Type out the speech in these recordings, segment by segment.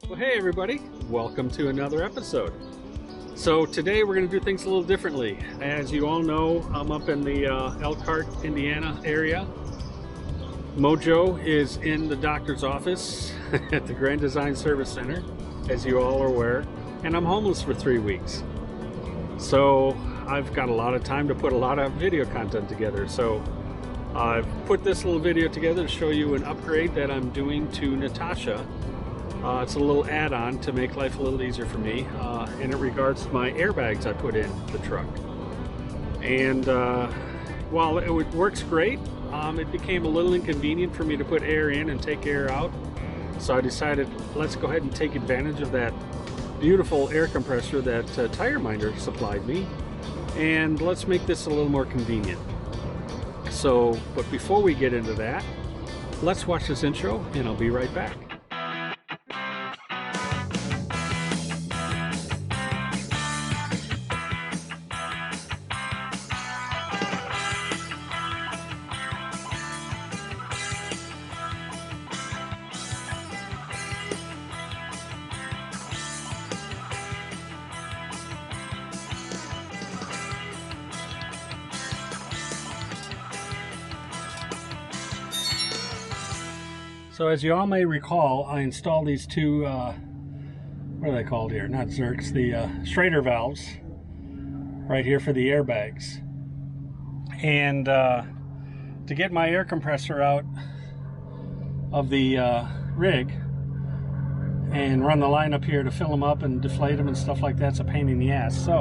Well, hey everybody, welcome to another episode. So today we're going to do things a little differently. As you all know, I'm up in the Elkhart, Indiana area. Mojo is in the doctor's office at the Grand Design Service Center, as you all are aware, and I'm homeless for 3 weeks. So I've got a lot of time to put a lot of video content together. So I've put this little video together to show you an upgrade that I'm doing to Natasha. It's a little add-on to make life a little easier for me, and it regards to my airbags I put in the truck. And while it works great, it became a little inconvenient for me to put air in and take air out. So I decided, let's go ahead and take advantage of that beautiful air compressor that Tire Minder supplied me, and let's make this a little more convenient. So, but before we get into that, let's watch this intro and I'll be right back. So as you all may recall, I installed these two, what are they called here? Not Zerks, the Schrader valves right here for the airbags. And to get my air compressor out of the rig and run the line up here to fill them up and deflate them and stuff like that's a pain in the ass. So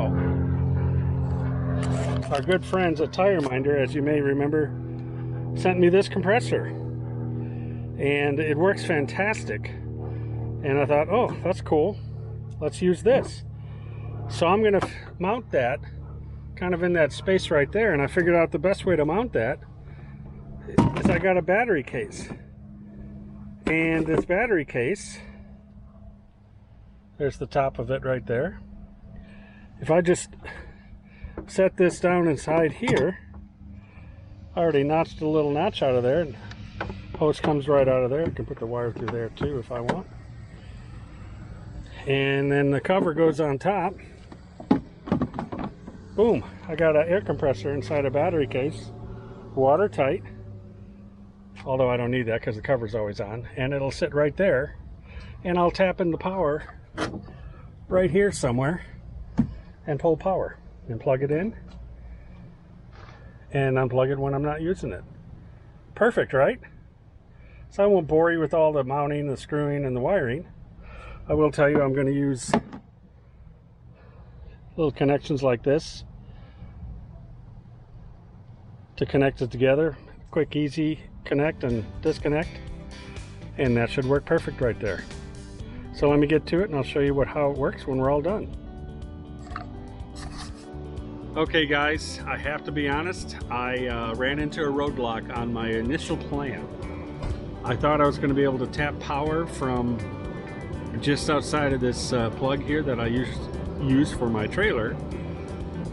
our good friends at Tire Minder, as you may remember, sent me this compressor. And it works fantastic, and I thought, oh, that's cool, let's use this. So I'm going to mount that kind of in that space right there, and I figured out the best way to mount that is I got a battery case, and this battery case, there's the top of it right there. If I just set this down inside here, I already notched a little notch out of there, and hose comes right out of there. I can put the wire through there too if I want. And then the cover goes on top. Boom! I got an air compressor inside a battery case, watertight. Although I don't need that because the cover's always on. And it'll sit right there. And I'll tap in the power right here somewhere and pull power and plug it in and unplug it when I'm not using it. Perfect, right? So I won't bore you with all the mounting, the screwing, and the wiring. I will tell you I'm going to use little connections like this to connect it together. Quick, easy connect and disconnect. And that should work perfect right there. So let me get to it and I'll show you how it works when we're all done. Okay guys, I have to be honest, I ran into a roadblock on my initial plan. I thought I was going to be able to tap power from just outside of this plug here that I use for my trailer,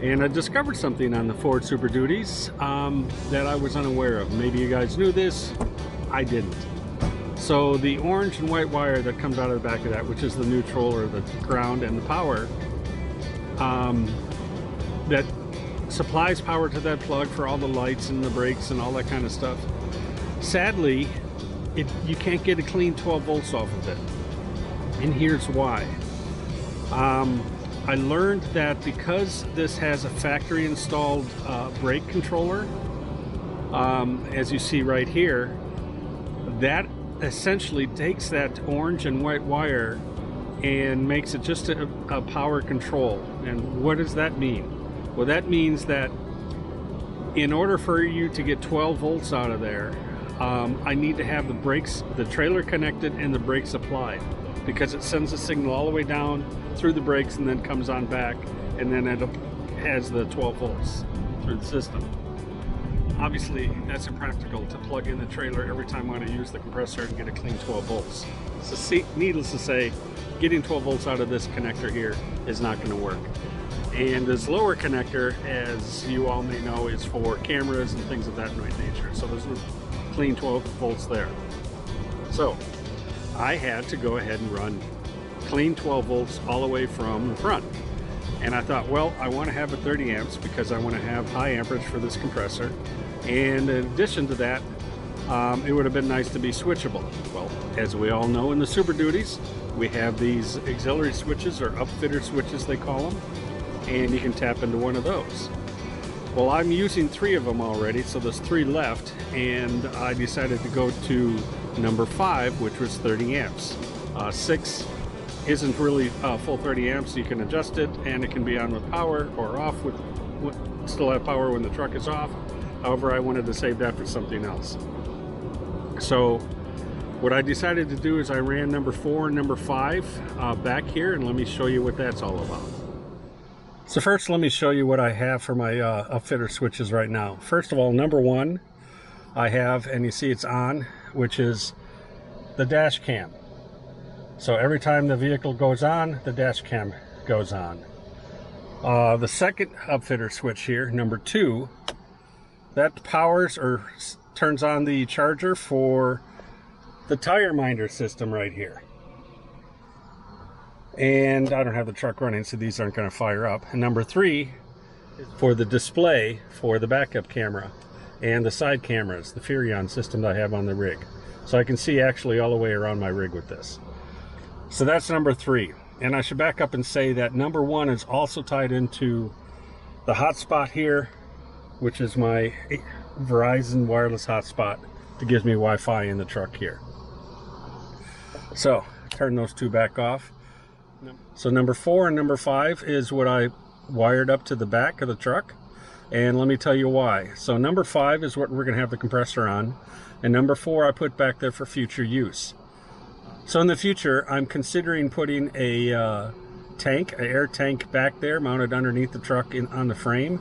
and I discovered something on the Ford Super Duties that I was unaware of. Maybe you guys knew this, I didn't. So the orange and white wire that comes out of the back of that, which is the neutral or the ground and the power, that supplies power to that plug for all the lights and the brakes and all that kind of stuff. Sadly, you can't get a clean 12 volts off of it, and here's why. I learned that because this has a factory installed brake controller, as you see right here, that essentially takes that orange and white wire and makes it just a power control. And what does that mean? Well, that means that in order for you to get 12 volts out of there, I need to have the brakes, the trailer connected and the brakes applied, because it sends a signal all the way down through the brakes and then comes on back, and then it has the 12 volts through the system. Obviously, that's impractical to plug in the trailer every time I want to use the compressor and get a clean 12 volts. So needless to say, getting 12 volts out of this connector here is not going to work. And this lower connector, as you all may know, is for cameras and things of that nature. So there's no clean 12 volts there. So I had to go ahead and run clean 12 volts all the way from the front. And I thought, well, I want to have a 30 amps because I want to have high amperage for this compressor. And in addition to that, it would have been nice to be switchable. Well, as we all know in the Super Duties, we have these auxiliary switches, or upfitter switches they call them, and you can tap into one of those. Well, I'm using 3 of them already, so there's 3 left, and I decided to go to number 5, which was 30 amps. 6 isn't really full 30 amps. You can adjust it, and it can be on with power or off with still have power when the truck is off. However, I wanted to save that for something else. So what I decided to do is I ran number 4 and number 5 back here, and let me show you what that's all about. So first, let me show you what I have for my upfitter switches right now. First of all, number 1 I have, and you see it's on, which is the dash cam. So every time the vehicle goes on, the dash cam goes on. The second upfitter switch here, number 2, that powers or turns on the charger for the Tire Minder system right here. And I don't have the truck running, so these aren't going to fire up. And number 3 is for the display for the backup camera and the side cameras, the Furion system that I have on the rig. So I can see actually all the way around my rig with this. So that's number 3. And I should back up and say that number 1 is also tied into the hotspot here, which is my Verizon wireless hotspot that gives me Wi-Fi in the truck here. So turn those 2 back off. So number 4 and number 5 is what I wired up to the back of the truck, and let me tell you why. So number 5 is what we're going to have the compressor on, and number 4 I put back there for future use. So in the future, I'm considering putting a tank, an air tank back there mounted underneath the truck on the frame,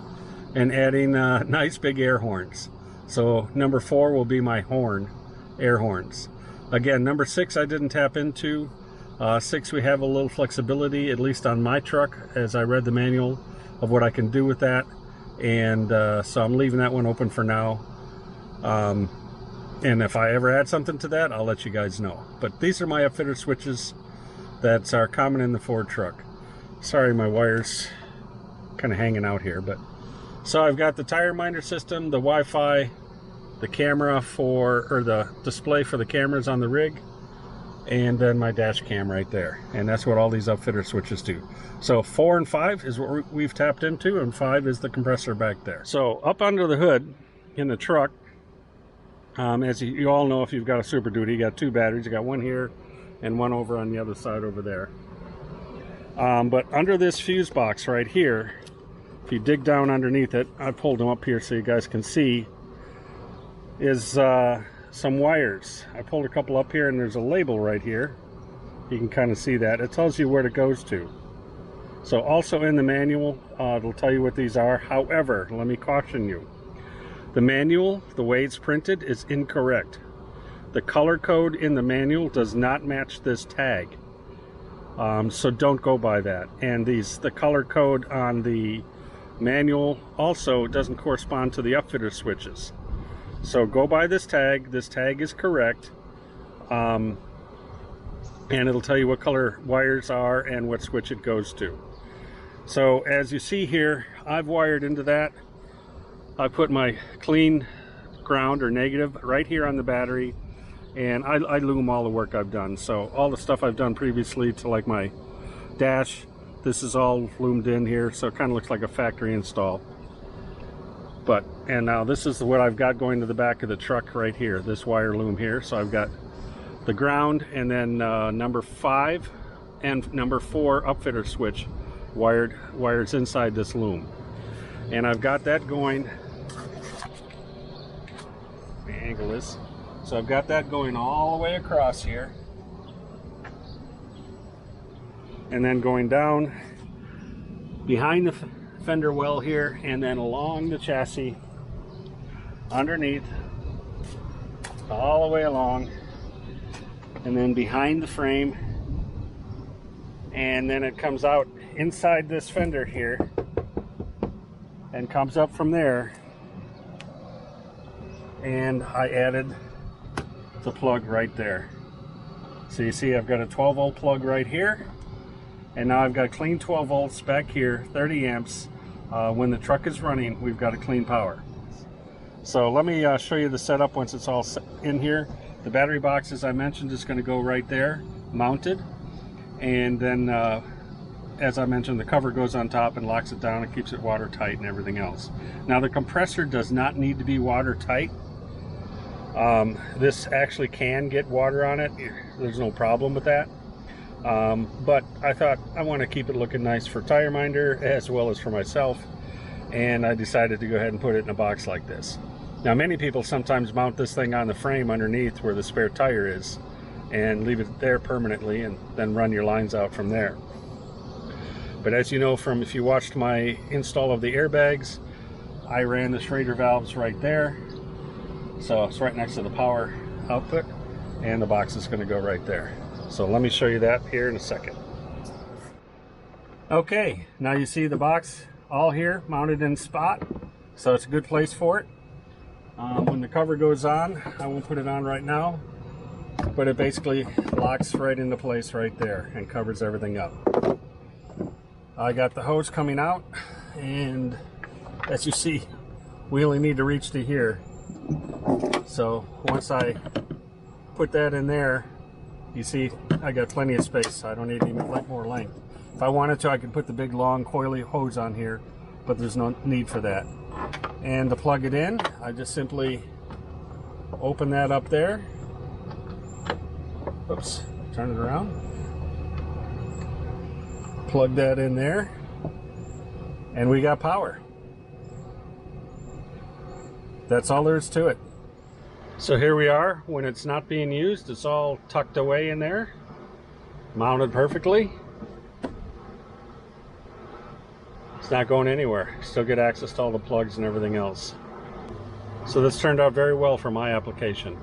and adding nice big air horns. So number 4 will be my air horns. Again, number 6 I didn't tap into. 6 we have a little flexibility, at least on my truck, as I read the manual of what I can do with that. And so I'm leaving that one open for now. And if I ever add something to that, I'll let you guys know. But these are my upfitter switches that are common in the Ford truck. Sorry, my wire's kind of hanging out here. But so I've got the Tire Minder system, the Wi-Fi, the camera or the display for the cameras on the rig, and then my dash cam right there. And that's what all these upfitter switches do. So 4 and 5 is what we've tapped into, and 5 is the compressor back there. So up under the hood in the truck, as you all know, if you've got a Super Duty, you got 2 batteries. You got one here and one over on the other side over there. But under this fuse box right here, if you dig down underneath it, I pulled them up here so you guys can see, is some wires. I pulled a couple up here, and there's a label right here. You can kind of see that. It tells you where it goes to. So also in the manual, it'll tell you what these are. However, let me caution you. The manual, the way it's printed, is incorrect. The color code in the manual does not match this tag. So don't go by that. And the color code on the manual also doesn't correspond to the upfitter switches. So go by this tag. This tag is correct. And it'll tell you what color wires are and what switch it goes to. So as you see here, I've wired into that. I put my clean ground or negative right here on the battery, and I loom all the work I've done. So all the stuff I've done previously to like my dash, this is all loomed in here, so it kind of looks like a factory install. And now this is what I've got going to the back of the truck right here, this wire loom here. So I've got the ground, and then number 5 and number 4 upfitter switch wires inside this loom. And I've got that going, let me angle this. So I've got that going all the way across here. And then going down behind the fender well here, and then along the chassis, underneath, all the way along, and then behind the frame, and then it comes out inside this fender here and comes up from there. And I added the plug right there. So you see I've got a 12 volt plug right here, and now I've got clean 12 volts back here, 30 amps. When the truck is running, we've got a clean power. So let me show you the setup once it's all in here. The battery box, as I mentioned, is going to go right there, mounted. And then, as I mentioned, the cover goes on top and locks it down and keeps it watertight and everything else. Now the compressor does not need to be watertight. This actually can get water on it. There's no problem with that. But I thought I want to keep it looking nice for Tire Minder as well as for myself. And I decided to go ahead and put it in a box like this. Now many people sometimes mount this thing on the frame underneath where the spare tire is and leave it there permanently and then run your lines out from there. But as you know from if you watched my install of the airbags, I ran the Schrader valves right there. So it's right next to the power output, and the box is going to go right there. So let me show you that here in a second. Okay, now you see the box all here mounted in spot, so it's a good place for it. When the cover goes on, I won't put it on right now, but it basically locks right into place right there and covers everything up. I got the hose coming out, and as you see, we only need to reach to here. So once I put that in there, you see I got plenty of space. I don't need any more length. If I wanted to, I could put the big long coily hose on here, but there's no need for that. And to plug it in, I just simply open that up there. Oops, turn it around. Plug that in there, and we got power. That's all there is to it. So here we are when it's not being used. It's all tucked away in there, mounted perfectly. It's not going anywhere. Still get access to all the plugs and everything else. So this turned out very well for my application.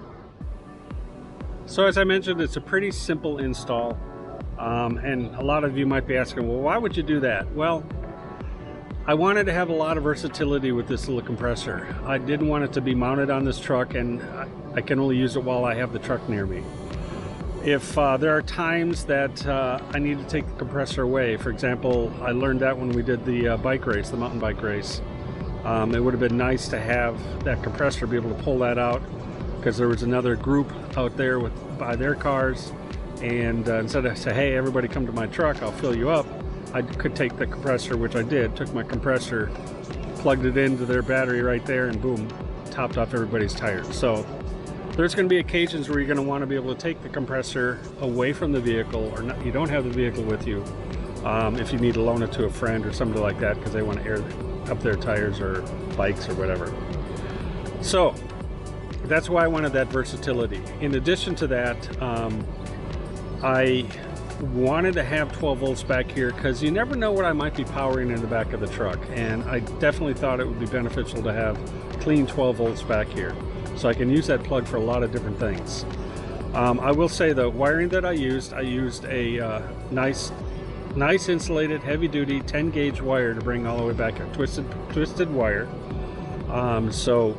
So as I mentioned, it's a pretty simple install. And a lot of you might be asking, well, why would you do that? Well, I wanted to have a lot of versatility with this little compressor. I didn't want it to be mounted on this truck, and I can only use it while I have the truck near me. If there are times that I need to take the compressor away, for example, I learned that when we did the bike race, the mountain bike race. It would have been nice to have that compressor, be able to pull that out, because there was another group out there by their cars, and instead of say, hey, everybody come to my truck, I'll fill you up, I could take the compressor, which I did, took my compressor, plugged it into their battery right there, and boom, topped off everybody's tires. So there's going to be occasions where you're going to want to be able to take the compressor away from the vehicle, or not, you don't have the vehicle with you, if you need to loan it to a friend or somebody like that because they want to air up their tires or bikes or whatever. So that's why I wanted that versatility. In addition to that, I wanted to have 12 volts back here because you never know what I might be powering in the back of the truck, and I definitely thought it would be beneficial to have clean 12 volts back here so I can use that plug for a lot of different things. I will say the wiring that I used a nice insulated heavy-duty 10 gauge wire to bring all the way back, a twisted wire, so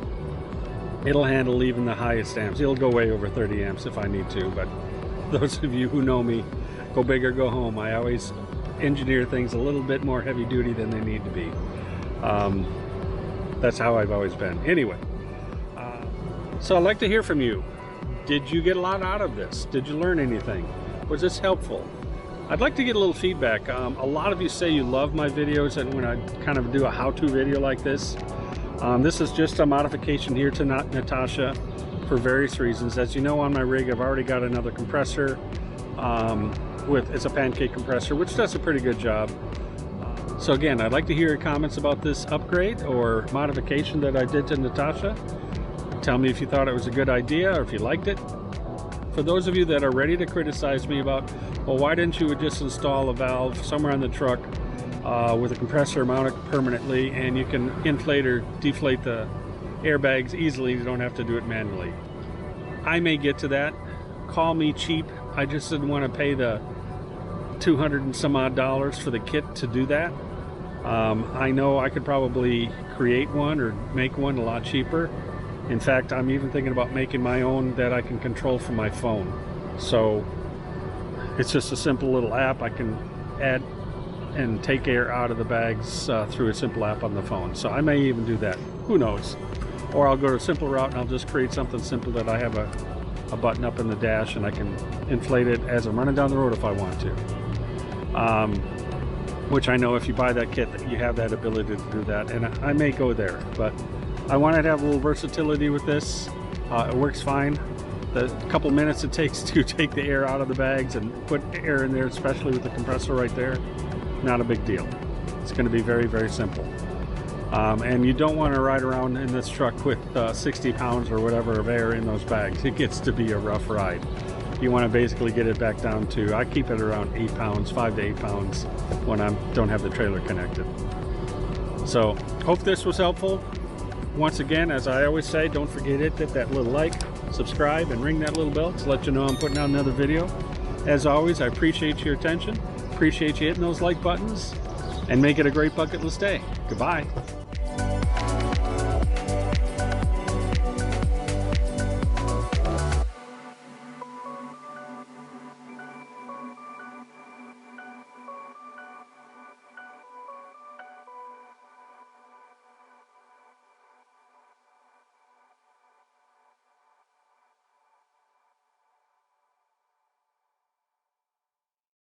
it'll handle even the highest amps. It'll go way over 30 amps if I need to, but those of you who know me, go big or go home. I always engineer things a little bit more heavy duty than they need to be. That's how I've always been. Anyway, so I'd like to hear from you. Did you get a lot out of this? Did you learn anything? Was this helpful? I'd like to get a little feedback. A lot of you say you love my videos, and when I kind of do a how-to video like this, this is just a modification here to Natasha for various reasons. As you know, on my rig, I've already got another compressor. It's a pancake compressor, which does a pretty good job. So again, I'd like to hear your comments about this upgrade or modification that I did to Natasha. Tell me if you thought it was a good idea or if you liked it. For those of you that are ready to criticize me about, well, why didn't you just install a valve somewhere on the truck with a compressor mounted permanently, and you can inflate or deflate the airbags easily, you don't have to do it manually. I may get to that. Call me cheap. I just didn't want to pay the $200 and some odd for the kit to do that. I know I could probably create one or make one a lot cheaper. In fact, I'm even thinking about making my own that I can control from my phone. So It's just a simple little app. I can add and take air out of the bags through a simple app on the phone. So I may even do that, who knows. Or I'll go to a simple route and I'll just create something simple that I have a button up in the dash and I can inflate it as I'm running down the road if I want to. Which I know if you buy that kit that you have that ability to do that, and I may go there, but I wanted to have a little versatility with this. It works fine. The couple minutes it takes to take the air out of the bags and put air in there, especially with the compressor right there, not a big deal. It's going to be very, very simple. And you don't want to ride around in this truck with 60 pounds or whatever of air in those bags. It gets to be a rough ride. You want to basically get it back down to, I keep it around 8 pounds, 5 to 8 pounds when I don't have the trailer connected. So hope this was helpful. Once again, as I always say, don't forget to hit that little like, subscribe, and ring that little bell to let you know I'm putting out another video. As always, I appreciate your attention, appreciate you hitting those like buttons, and make it a great bucket list day. Goodbye.